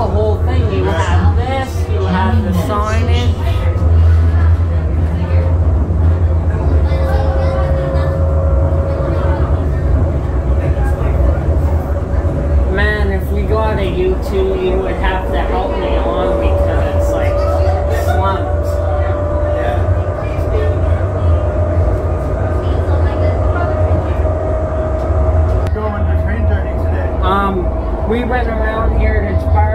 the whole thing. You have this, you have the signage. Man, if we got a U2, you would have to help me on because it's like slums. Going the train journey today. We went around Heritage Park.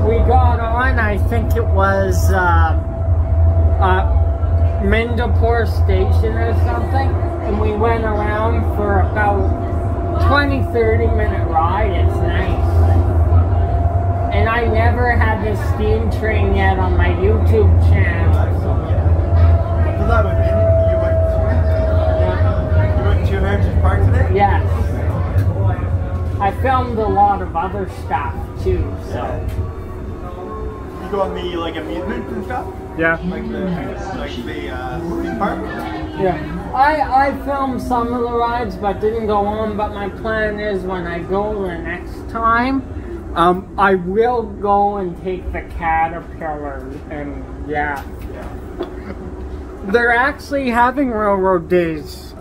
We got on, I think it was Mindapore Station or something, and we went around for about 20-30 minute ride. It's nice. And I never had this steam train yet on my YouTube channel. So that was you went to Heritage Park today? Yes. I filmed a lot of other stuff too, so. You go on the like amusement and stuff? Yeah. Like the theme park? Yeah. I filmed some of the rides but didn't go on, but my plan is when I go the next time, I will go and take the Caterpillar and yeah. They're actually having railroad days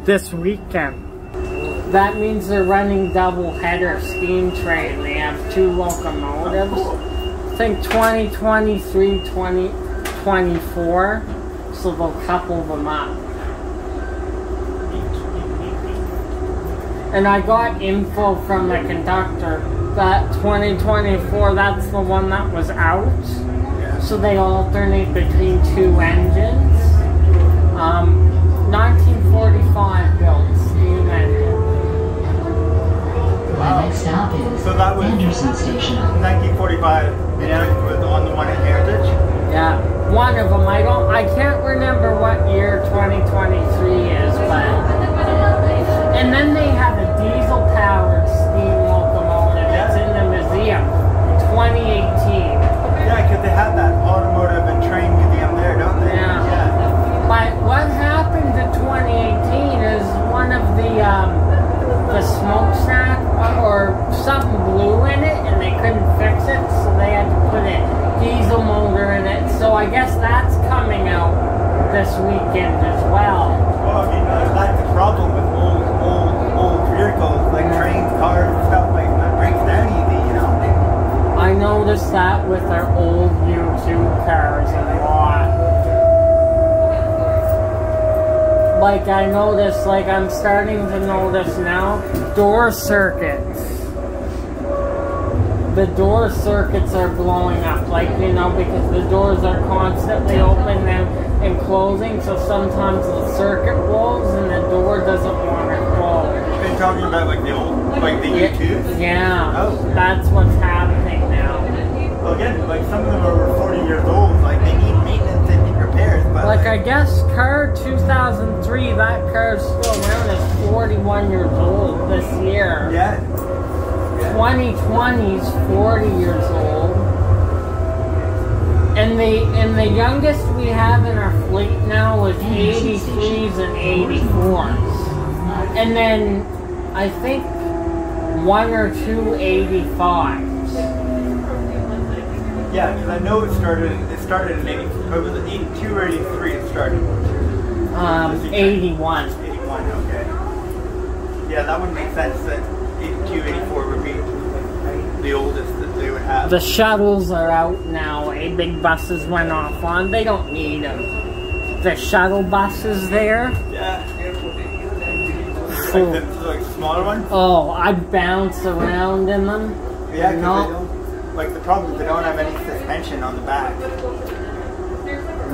this weekend. That means they're running double-header steam train. They have 2 locomotives. I think 2023, 2024. So they'll couple them up. And I got info from the conductor that 2024, that's the one that was out. So they alternate between 2 engines. 1945 built steam engine. Wow. Next stop is so that was Anderson Station. 1945. Yeah. Was on the one at Heritage. Yeah, one of them. I can't remember what year 2023 is, but and then they have a diesel-powered steam locomotive. It's in the museum. 2018. Yeah, because they have that automotive and train museum there, don't they? Yeah. But what happened to 2018 is one of the smokestack or something blew in it and they couldn't fix it, so they had to put a diesel motor in it. So I guess that's coming out this weekend as well. Well, I mean, that's the problem with old vehicles, like trains, cars, and stuff like that. Breaks down easy, you know. I noticed that with our old U2 cars a lot. Like I noticed, like I'm starting to notice now, door circuits. The door circuits are blowing up, like, you know, because the doors are constantly opening and closing, so sometimes the circuit blows and the door doesn't want to close. You're talking about like the old, like the U2s? Yeah, oh. That's what's happening now. Well, again, like some of them are over 40 years old, like they need maintenance and need repairs. But like I guess car 2003, that car is still around, is 41 years old this year. Yeah. 2020 is 40 years old. And the youngest we have in our fleet now is 83s and 84s. And then I think 1 or 2 85s. Yeah, because I know it started in 82 or 83 it started. 81. 81, okay. Yeah, that would make sense that 82, 84 would be the oldest that they would have. The shuttles are out now. Big buses went off on. They don't need them. The shuttle buses there. Yeah. Cool. Like the smaller ones? Oh, I bounce around in them. Yeah, because like the problem is they don't have any suspension on the back.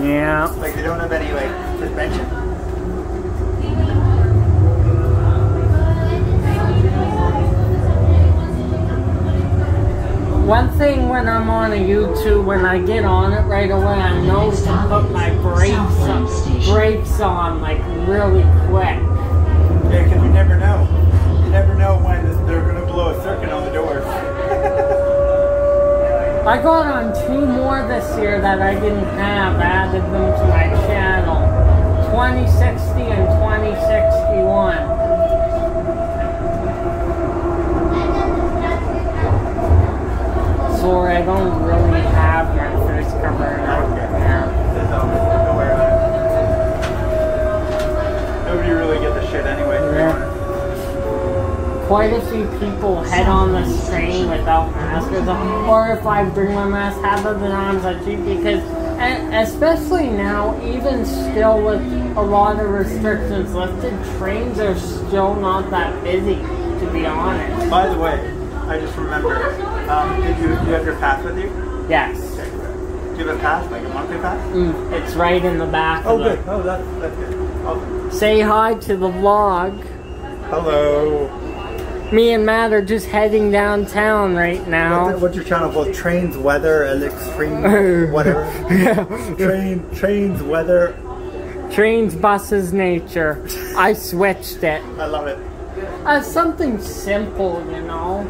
Yeah. Like they don't have any like suspension. One thing when I'm on a YouTube, when I get on it right away, I know to put my brakes on like really quick. Yeah, because you never know. You never know when they're going to blow a circuit on the doors. I got on 2 more this year that I didn't have, added them to my channel. 2060 and 2061. I don't really have my face covered up. Okay. Yeah. There's nowhere. Nobody really gives a shit anyway. To be honest. Quite a few people head on this train without masks, or if I bring my mask, half of the times I cheat because, especially now, even still with a lot of restrictions lifted, trains are still not that busy, to be honest. By the way, I just remembered, do you have your pass with you? Yes. Okay. Do you have a pass, like a monthly pass? It's right in the back. Oh, of good. Oh, that's good. Say hi to the vlog. Hello. Me and Matt are just heading downtown right now. What's your channel called? Trains, weather, and extreme whatever. Yeah. Trains, weather. Trains, buses, nature. I switched it. I love it. Something simple, you know.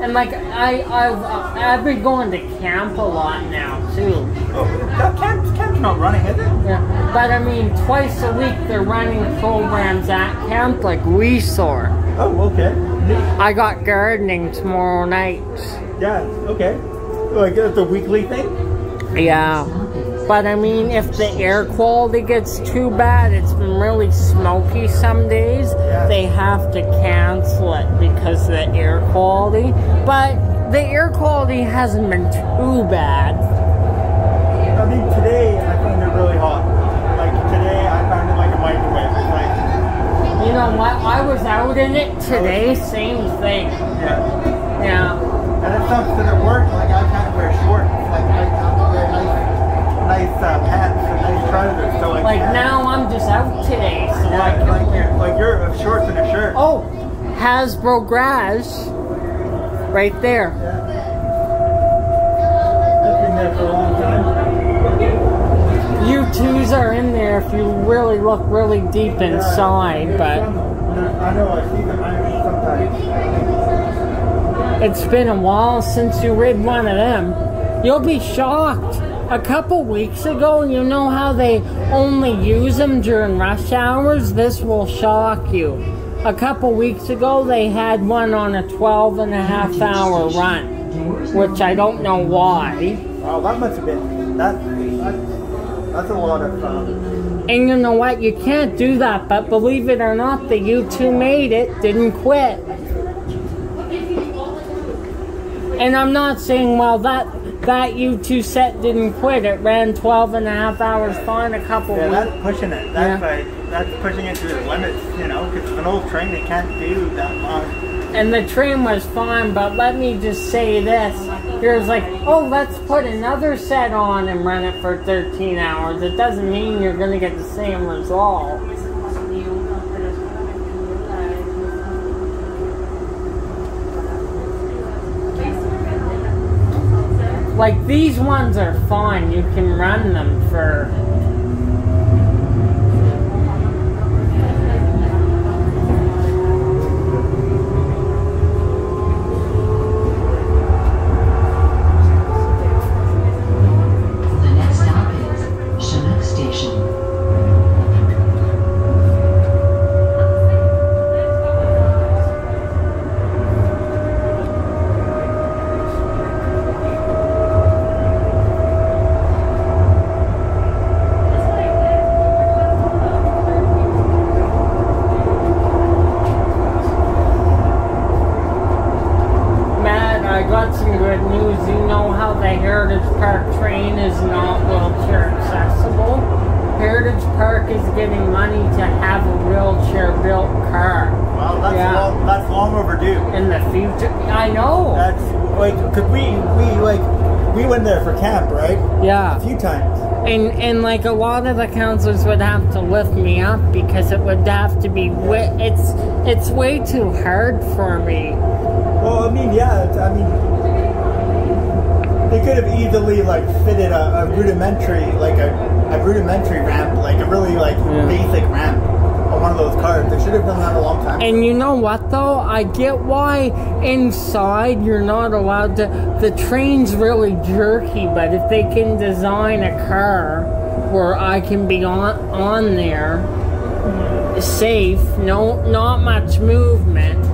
And like I've been going to camp a lot now too. Oh, that camp's not running, is it? Yeah, but I mean twice a week they're running programs at camp like Resort. Oh, okay. I got gardening tomorrow night. Yeah, okay. Like it's a weekly thing? Yeah. But I mean, if the air quality gets too bad, it's been really smoky some days, they have to cancel it because of the air quality. But the air quality hasn't been too bad. I mean, today I found it really hot. Like today I found it like a microwave. Like, you know what? I was out in it today, same thing. Yeah. Yeah. And it's something that worked. Like I kind of wear shorts. Like I have to wear nice pants and nice trousers. So like now I'm just out today, so yeah, I can like you're shorts and a shirt. Oh, Hasbro Garage, right there. Yeah. It's been there for a long time. U2s are in there if you really look really deep inside, but I know I see them sometimes. It's been a while since you rid one of them. You'll be shocked. A couple weeks ago, you know how they only use them during rush hours? This will shock you. A couple weeks ago, they had one on a 12-and-a-half-hour run, which I don't know why. Oh, that must have been, that's a lot of And you know what? You can't do that, but believe it or not, the U2 made it, didn't quit. And I'm not saying, well, that U2 set didn't quit. It ran 12-and-a-half hours fine a couple weeks. that's pushing it. That's pushing it to the limits, you know, because an old train, they can't do that long. And the train was fine, but let me just say this. Here's like, oh, let's put another set on and run it for 13 hours. It doesn't mean you're going to get the same result. Like, these ones are fine. You can run them for... We went there for camp, right? Yeah. A few times. And like a lot of the counselors would have to lift me up because it would have to be it's way too hard for me. Well, I mean, yeah, they could have easily like fitted a rudimentary ramp, like a really basic ramp on one of those cars. They should have done that a long time ago. And you know what though? I get why inside you're not allowed to. The train's really jerky, but if they can design a car where I can be on there safe, not much movement.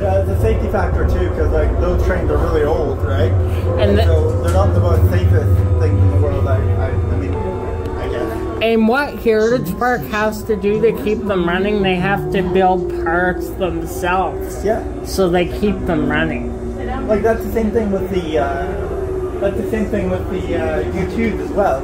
Yeah, it's a safety factor too, because like those trains are really old, right? And so they're not the most safest things in the world. I mean, I guess. And what Heritage Park has to do to keep them running, they have to build parts themselves. Yeah. So they keep them running. Like that's the same thing with the U2s as well.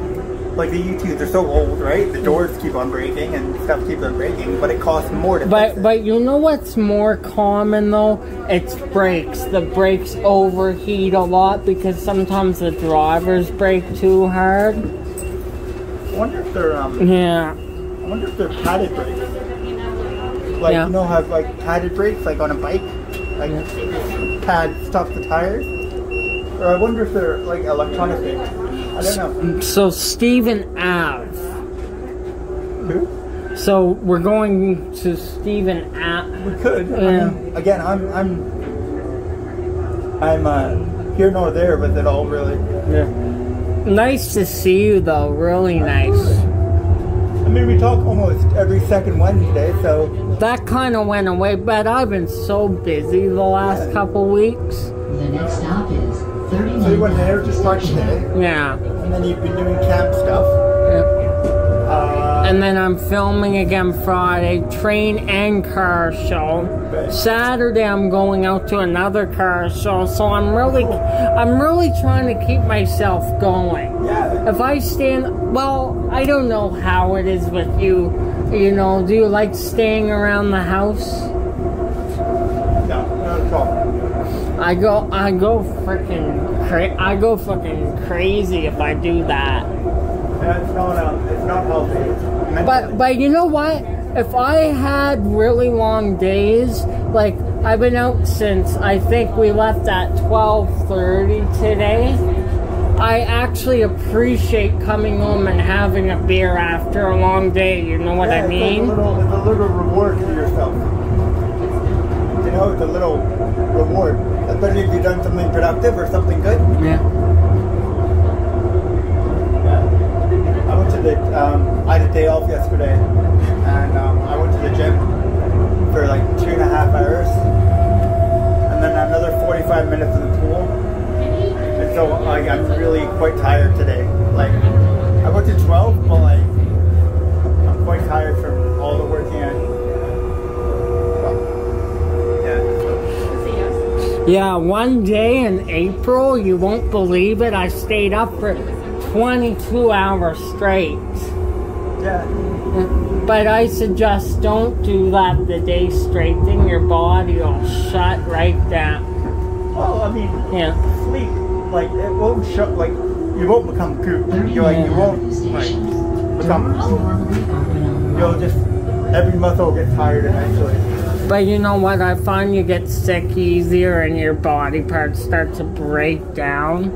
Like the U2s, they're so old, right? The doors keep on breaking and stuff keeps on breaking, but it costs more to fix it. But you know what's more common though? It's brakes. The brakes overheat a lot because sometimes the drivers brake too hard. I wonder if they're yeah. I wonder if they're padded brakes. Like you know, have like padded brakes, like on a bike, like pad stops the tires. Or I wonder if they're like electronic brakes. I don't know. So Stephen Ave. Who? So we're going to Stephen Ave. We could. Again, I'm here nor there with it all, really. Yeah. Nice to see you, though. Really nice. I mean, we talk almost every second Wednesday, so that kind of went away. But I've been so busy the last couple weeks. The next stop is 30 So you went to Heritage Park today? Yeah. And then you've been doing camp stuff? Yeah. And then I'm filming again Friday, train and car show. Right. Saturday I'm going out to another car show, so I'm really trying to keep myself going. Yeah. If I stand, well, I don't know how it is with you. You know, do you like staying around the house? No, not at all. I go fucking crazy if I do that. Yeah, it's not healthy. But you know what? If I had really long days, like I've been out since I think we left at 12:30 today. I actually appreciate coming home and having a beer after a long day. You know what I mean? It's a little reward for yourself. You know, it's a little reward, especially if you've done something productive or something good. Yeah. I went to the, I had a day off yesterday, and I went to the gym for like 2.5 hours, and then another 45 minutes in the pool, and so I got really quite tired today. Like, I went to 12, but like, I'm quite tired from all the working out. Yeah, one day in April, you won't believe it, I stayed up for 22 hours straight. Yeah. But I suggest don't do that the day straight, then your body will shut right down. Well, I mean, sleep, like, it won't shut, like, you won't become goop. You won't, like, become, you'll just, every muscle will get tired eventually. But you know what, I find you get sick easier and your body parts start to break down.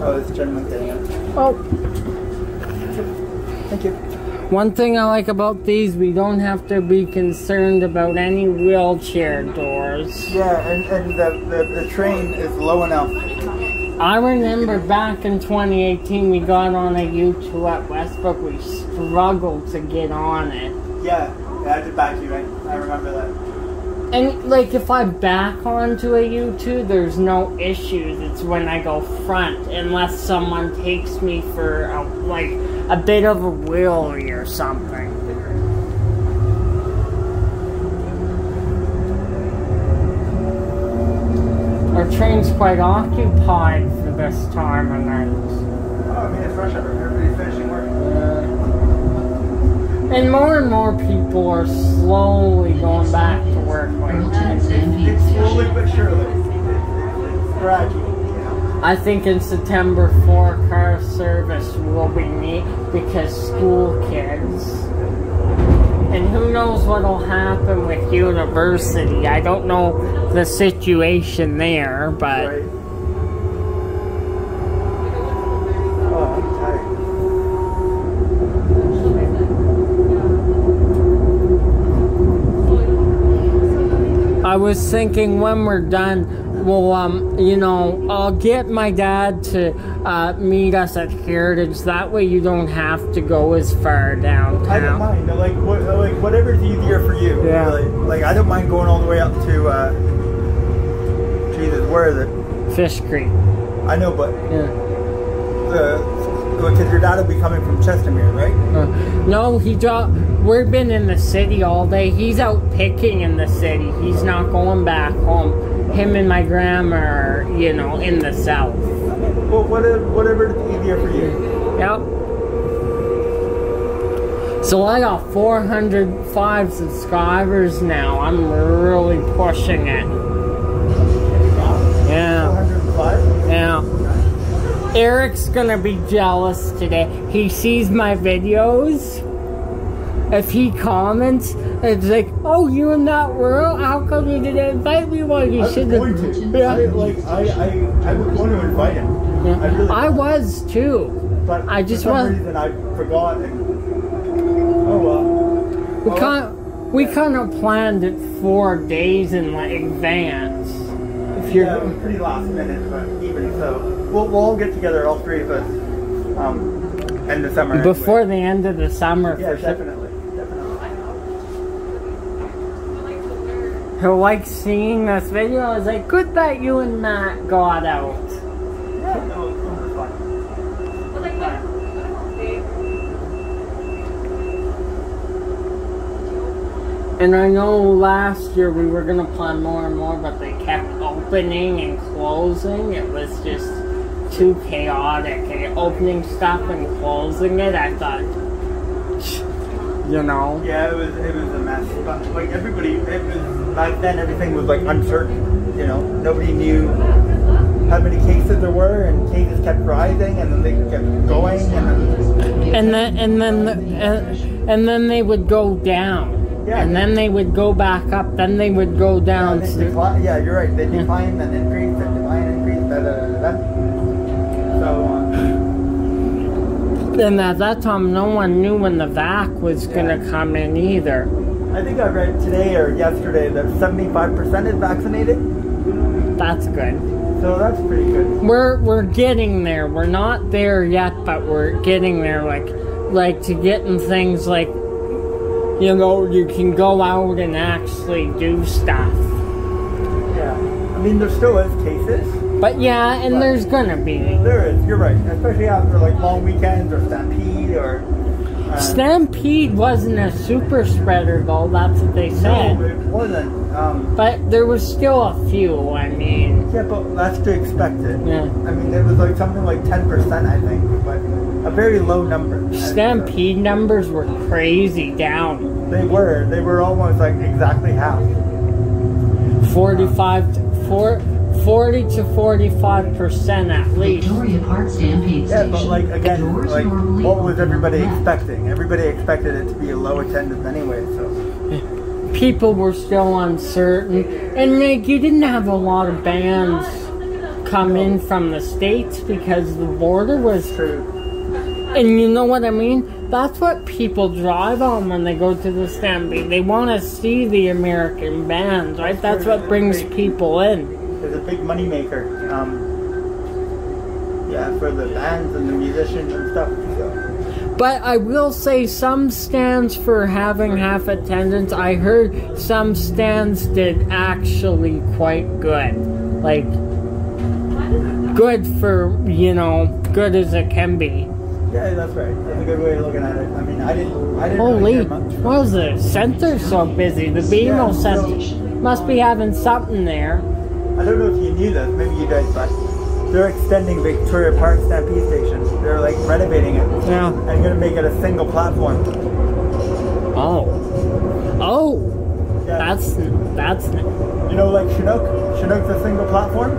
Oh, this gentleman thing. Oh. Thank you. One thing I like about these, we don't have to be concerned about any wheelchair doors. Yeah, and the train is low enough. I remember back in 2018, we got on a U2 at Westbrook. We struggled to get on it. Yeah, I had to back you in. I remember that. And, like, if I back onto a U2, there's no issues. It's when I go front, unless someone takes me for, a bit of a wheelie or something. Our train's quite occupied for this time of night. Oh, I mean, it's rush hour. Everybody's finishing work. And more people are slowly going back to work. It's slowly but surely. It's gradual. I think in September 4 car service will be neat because school kids. And who knows what'll happen with university. I don't know the situation there, but... Right. Oh, I'm tired. I was thinking when we're done, well, you know, I'll get my dad to meet us at Heritage. That way you don't have to go as far downtown. I don't mind. Like whatever's easier for you. Yeah. Really. Like I don't mind going all the way up to Jesus, where is it? Fish Creek. I know, but Yeah. because your dad will be coming from Chestermere, right? No, we've been in the city all day. He's out picking in the city. He's not going back home. Him and my grandma are, you know, in the south. Well, whatever's easier for you. Yep. So I got 405 subscribers now. I'm really pushing it. Yeah. 405? Yeah. Eric's gonna be jealous today. He sees my videos. If he comments, it's like, "Oh, you in that world? How come you didn't invite me?" Well, you should have. Yeah. I was going to invite him. Yeah. I was too. But I just for some reason I forgot. We kind of planned it 4 days in advance. If you're pretty last minute, but even so, we'll all get together, all three of us, in the summer. Before the end of the summer. Yeah, for sure. definitely. He'll like seeing this video. I was like, good that you and Matt got out. Yeah, no, it was fun. And I know last year we were gonna plan more and more, but they kept opening and closing. It was just too chaotic. And opening stuff and closing it, I thought, you know. Yeah, it was a mess. But like everybody, it was back then. Everything was like uncertain. You know, nobody knew how many cases there were, and cases kept rising, and then they kept going, and then they would go down. Yeah. And then they would go back up, then they would go down. Yeah, you're right. They decline and increase and decline and increase. So, and at that time, no one knew when the vac was going to come in either. I think I read today or yesterday that 75% is vaccinated. That's good. So that's pretty good. We're getting there. We're not there yet, but we're getting there. Like to getting things like, you know, you can go out and actually do stuff. Yeah. I mean, there still is cases. But yeah, and there's gonna be. There is, you're right. Especially after like long weekends or Stampede or... Stampede wasn't a super spreader though, that's what they said. No, it wasn't. But there was still a few, I mean. Yeah, but that's to expect it. Yeah. I mean, it was like something like 10%, I think. But a very low number. Stampede numbers were crazy down. They were almost like exactly half. 40 to 45% at least. Victoria Park Stampede Yeah, Station. but like again, Doors like normally what was everybody open. expecting? Everybody expected it to be a low attendance anyway, so. People were still uncertain, and like you didn't have a lot of bands come in from the States because the border was True. And you know what I mean? That's what people drive on when they go to the Stampede. They want to see the American bands, right? That's what brings people in. It's a big moneymaker. Yeah, for the bands and the musicians and stuff. So. But I will say some stands for having half attendance. I heard some stands did actually quite good. Like, good for, you know, good as it can be. Yeah, that's right. That's a good way of looking at it. I mean, I didn't Holy, really hear much. what was the center's so busy? The BMO Center must be having something there. I don't know if you knew this, maybe you did, but they're extending Victoria Park Stampede Station. They're like renovating it. Yeah. And going to make it a single platform. Oh. Oh. Yeah. That's You know, like Chinook? Chinook's a single platform?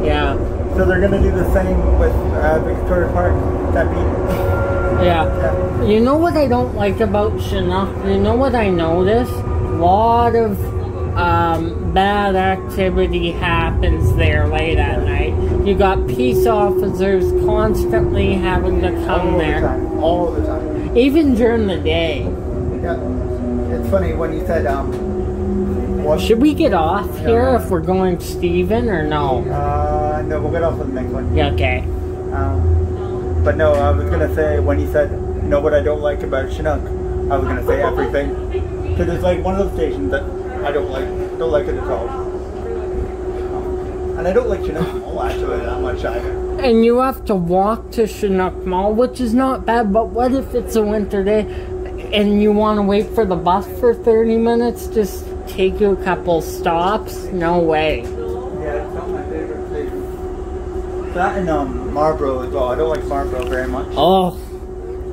yeah. So they're going to do the same with Victoria Park Stampede. Yeah. Yeah. You know what I don't like about Chinook? You know what I noticed? A lot of bad activity happens there late at night. You got peace officers constantly having to come there. All the time. Even during the day. Yeah. It's funny when you said Should we get off here if we're going Stephen or no? No, we'll get off on the next one. Yeah, okay. But no, I was gonna say when he said, you know what I don't like about Chinook, I was gonna say everything. Because it's like one of those stations that I don't like it at all. And I don't like Chinook Mall actually that much either. And you have to walk to Chinook Mall, which is not bad, but what if it's a winter day and you want to wait for the bus for 30 minutes? Just take you a couple stops? No way. Yeah, it's not my favorite station. That and Marlborough as well. I don't like Marlborough very much. Oh,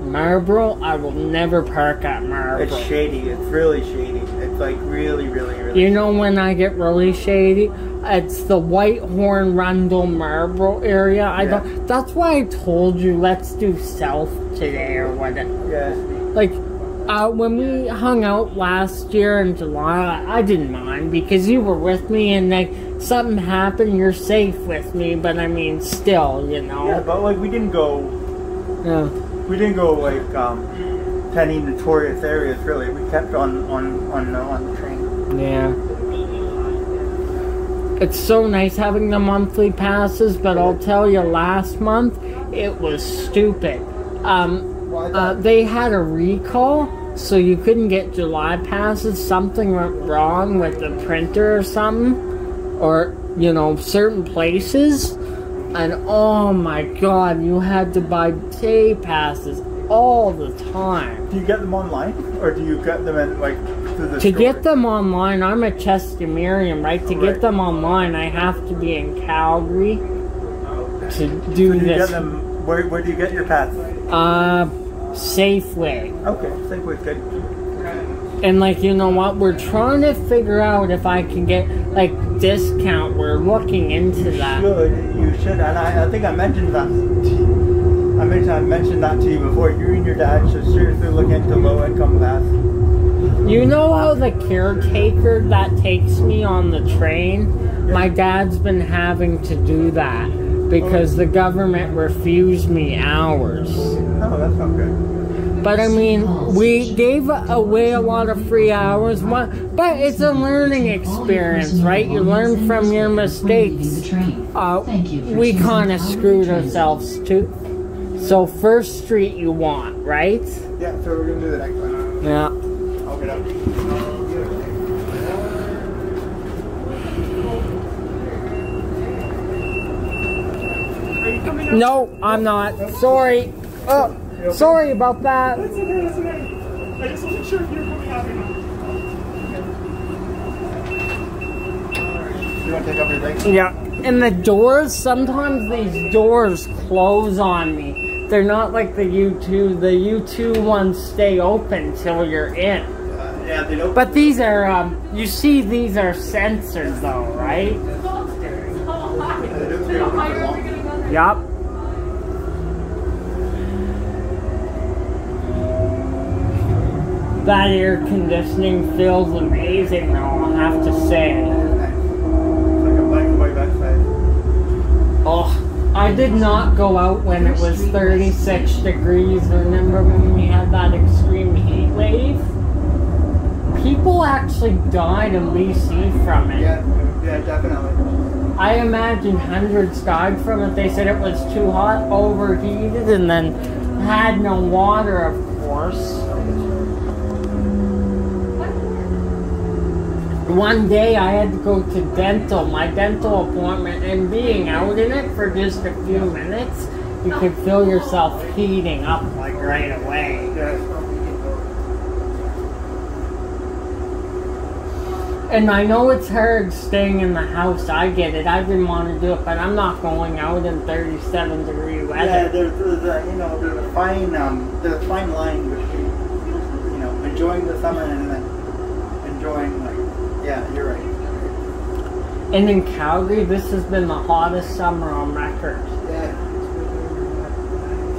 Marlborough? I will never park at Marlborough. It's shady. It's really shady. It's like really, really, really. You know when I get really shady? It's the Whitehorn, Rundle, Marlborough area. I don't. That's why I told you let's do South today or whatever. Yeah. Like, when we hung out last year in July, I didn't mind because you were with me and like something happened, you're safe with me. But I mean, still, you know. Yeah, but like we didn't go. Yeah. We didn't go like any notorious areas really. We kept on the train. Yeah. It's so nice having the monthly passes, but I'll tell you, last month it was stupid. They had a recall, so you couldn't get July passes. Something went wrong with the printer or something, or you know, certain places. And oh my god, you had to buy day passes all the time. Do you get them online, or do you get them in like through the To store? get them online, I'm at Chestermerium, right? To get them online, I have to be in Calgary to do So you this. get them, where do you get your passes? Safeway. Okay, Safeway's good. And like, you know what? We're trying to figure out if I can get like discount. We're looking into that. You should, and I think I mentioned that. I mentioned that to you before. You and your dad should seriously look into low-income pass. You know how the caretaker that takes me on the train? Yeah. My dad's been having to do that because the government refused me hours. Oh, that's not good. But I mean, we gave away a lot of free hours, but it's a learning experience, right? You learn from your mistakes. We kind of screwed ourselves too. So First Street you want, right? Yeah, so we're going to do the next one. Yeah. I'll get up. No, I'm not. Sorry. Oh, sorry about that. That's okay, that's okay. I just wasn't sure if you were coming out or not. You want to take up your thing? Yeah. And the doors, sometimes these doors close on me. They're not like the U2. The U2 ones stay open till you're in. Yeah, they don't. But these are, you see these are sensors though, right? Yup. That air conditioning feels amazing though, I'll have to say. It's like a black and white backside. Oh, I did not go out when it was 36 degrees. Remember when we had that extreme heat wave? People actually died in BC from it. Yeah, definitely. I imagine hundreds died from it. They said it was too hot, overheated, and then had no water, of course. One day I had to go to my dental appointment, and being out in it for just a few minutes, you could feel yourself heating up like right away. And I know it's hard staying in the house. I get it. I didn't want to do it, but I'm not going out in 37-degree weather. Yeah, there's a fine line between enjoying the summer and then enjoying yeah, you're right. And in Calgary, this has been the hottest summer on record. Yeah, it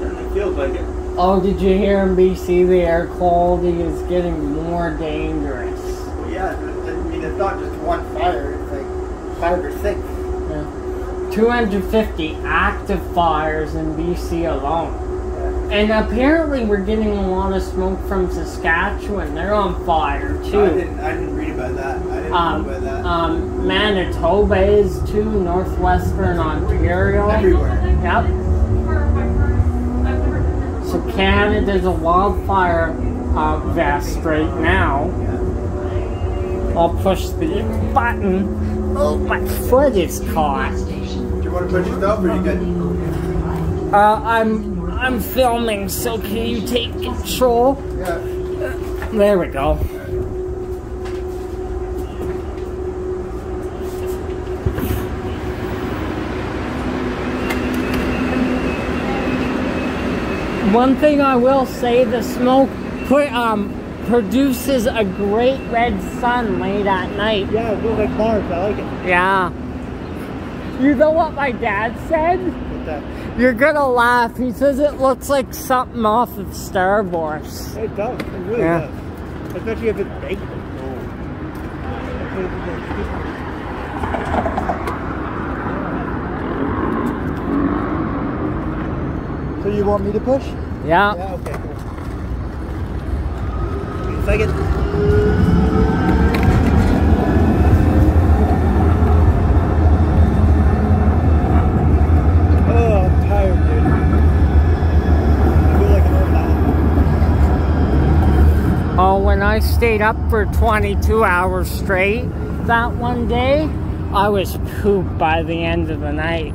certainly feels like it. Oh, did you hear in BC the air quality is getting more dangerous? Well, yeah, I mean it's not just one fire; it's like 5 or 6. Yeah. 250 active fires in BC alone. And apparently we're getting a lot of smoke from Saskatchewan. They're on fire too. I didn't read about that. Manitoba is too, northwestern Ontario. Everywhere. Yep. So Canada's a wildfire vest right now. I'll push the button. Oh, my foot is caught. Do you want to push yourself or are you good? I'm filming, so can you take control? Yeah. There we go. One thing I will say, the smoke produces a great red sun late at night. Yeah, it looks like Mars. I like it. Yeah. You know what my dad said? What's that? You're gonna laugh. He says it looks like something off of Star Wars. It does. It really Yeah. does. Especially if it's baked. So you want me to push? Yeah. Yeah, okay, cool. Wait a second. Oh, I'm tired, dude. I feel like an old man. Oh, when I stayed up for 22 hours straight that one day, I was pooped by the end of the night.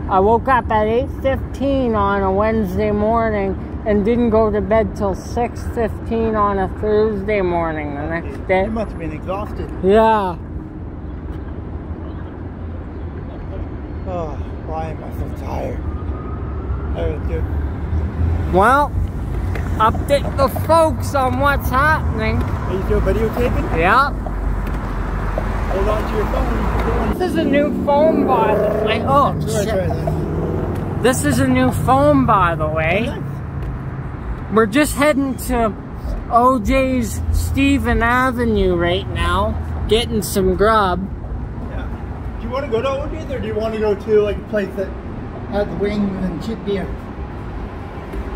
I woke up at 8:15 on a Wednesday morning and didn't go to bed till 6:15 on a Thursday morning the next day. You must have been exhausted. Yeah. Oh, why am I so tired? That was good. Well, update the folks on what's happening. Are you still videotaping? Yeah. Hold on to your phone. This is a new phone, by the way. Oh, shit. This is a new phone, by the way. We're just heading to OJ's Stephen Avenue right now, getting some grub. Yeah. Do you want to go to OJ's or do you want to go to like a place that has wings and cheap beer?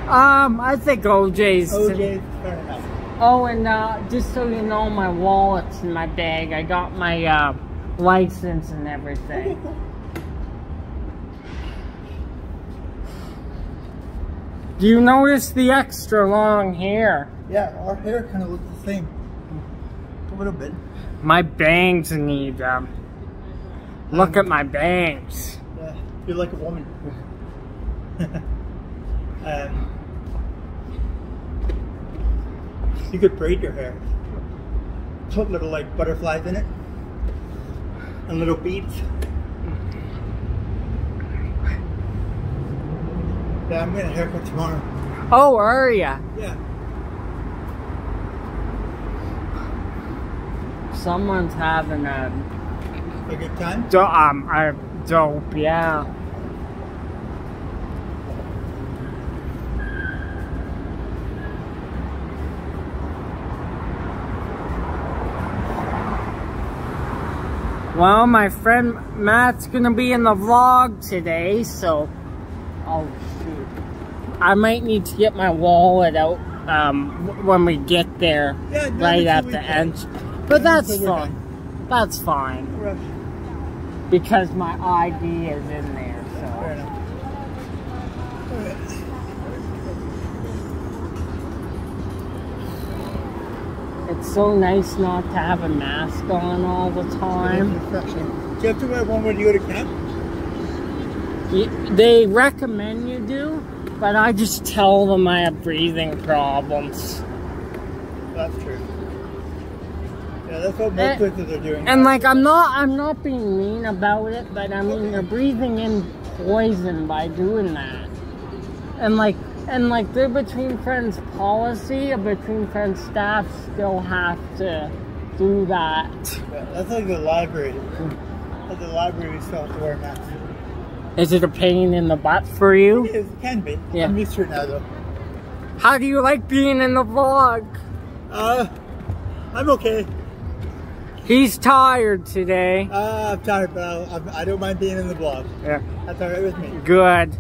I think OJ's. OJ's, fair enough. Oh, and just so you know, my wallet's in my bag. I got my license and everything. Do you notice the extra long hair? Yeah, our hair kind of looks the same. A little bit. My bangs need look at my bangs. Yeah, you're like a woman. You could braid your hair. Put little like butterflies in it. And little beads. Yeah, I'm getting a haircut tomorrow. Oh, are ya? Yeah. Someone's having A good time? a dope, yeah. Well, my friend Matt's gonna be in the vlog today, so oh shoot, I might need to get my wallet out when we get there, Yeah, right at the end. But that's fine. That's fine No rush. because my ID is in there. Fair So enough. it's so nice not to have a mask on all the time. It's refreshing. Do you have to wear one when you go to camp? They recommend you do, but I just tell them I have breathing problems. That's true. Yeah, that's what most places are doing. And like I'm not being mean about it, but I mean you're breathing in poison by doing that. And like their Between Friends policy, a Between Friends staff still have to do that. Yeah, that's like the library. At the library we still have to wear masks. Is it a pain in the butt for you? It is, it can be. Yeah. I'm used to it now though. How do you like being in the vlog? I'm okay. He's tired today. I'm tired, but I don't mind being in the vlog. Yeah. That's alright with me. Good.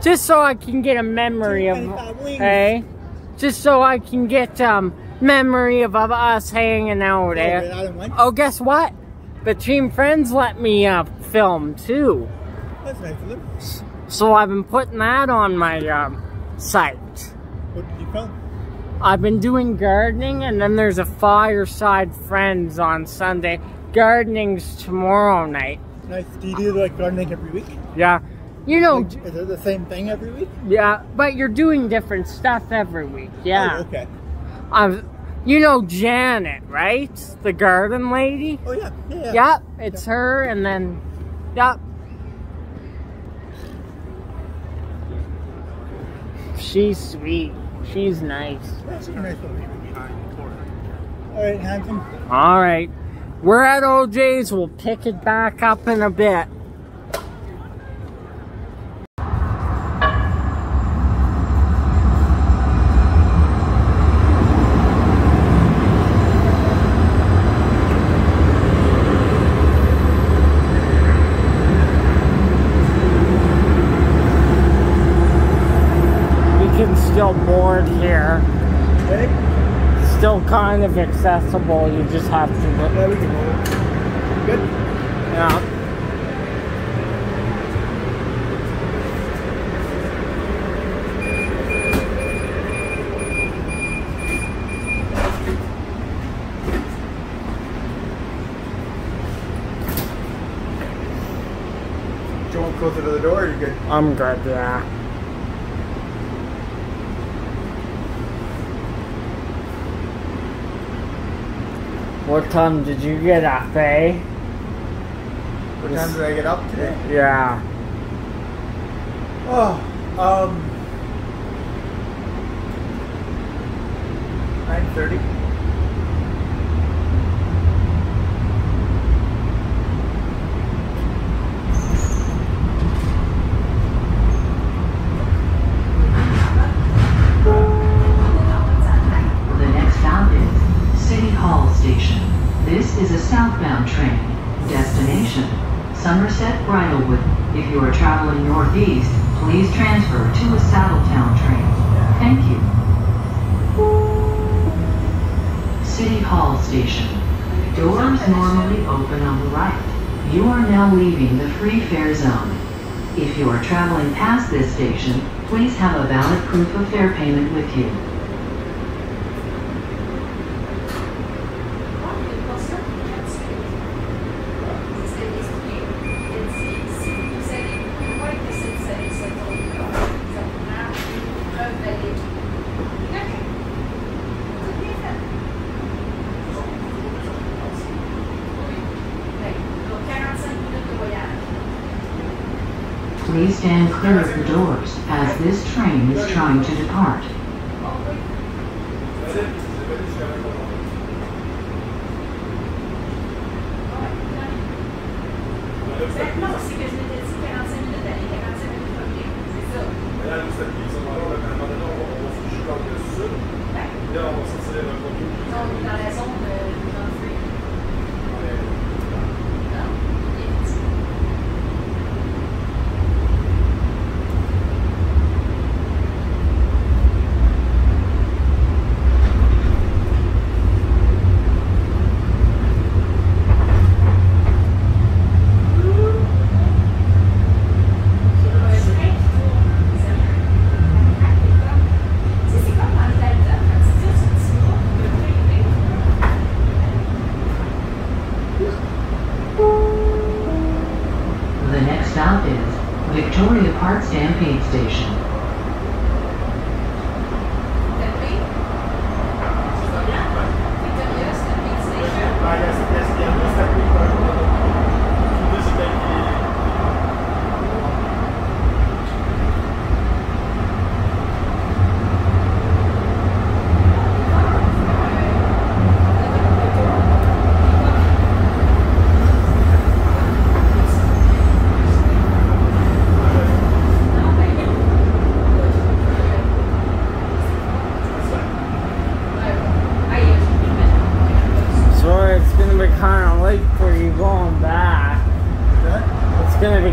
Just so I can get a memory of, Wings. hey? Just so I can get memory of us hanging out. Oh, guess what? The Team Friends let me film too. That's nice of them. So I've been putting that on my site. What did you film? I've been doing gardening, and then there's a Fireside Friends on Sunday. Gardening's tomorrow night. Nice. Do you do like gardening every week? Yeah. You know, like, is it the same thing every week? Yeah, but you're doing different stuff every week. Yeah. Oh, okay. You know Janet, right? The garden lady? Oh, yeah. Yeah. Yep, it's her, and then, yep. She's sweet. She's nice. That's a nice little lady behind the corner. All right, handsome. All right. We're at OJ's. We'll pick it back up in a bit. Still board here. Hey? Still kind of accessible. You just have to look. Yeah, we can hold it. Good? Yeah. Do you want closer to the door or are you good? I'm good, yeah. What time did you get up, eh? What time did I get up today? Yeah. Oh, 9:30. The next stop is City Hall Station. This is a southbound train. Destination, Somerset Bridlewood. If you are traveling northeast, please transfer to a Saddletown train. Thank you. City Hall Station. Doors normally open on the right. You are now leaving the free fare zone. If you are traveling past this station, please have a valid proof of fare payment with you. Please stand clear of the doors, as this train is trying to depart. Stampede Station.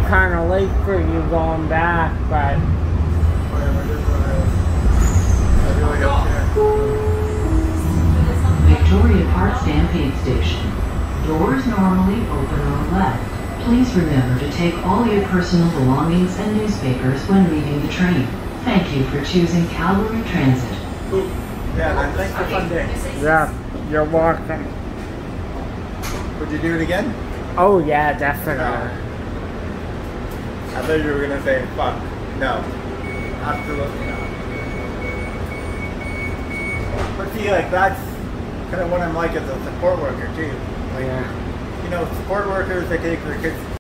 Kind of late for you going back, but I really don't care. Victoria Park Stampede Station. Doors normally open on the left. Please remember to take all your personal belongings and newspapers when leaving the train. Thank you for choosing Calgary Transit. Yeah, man, thanks for a fun day. Yeah, you're welcome. Would you do it again? Oh yeah, definitely. I thought you were gonna say, fuck, no. Absolutely not. But see, like, that's kind of what I'm like as a support worker, too. Like, Yeah. you know, support workers, they take their kids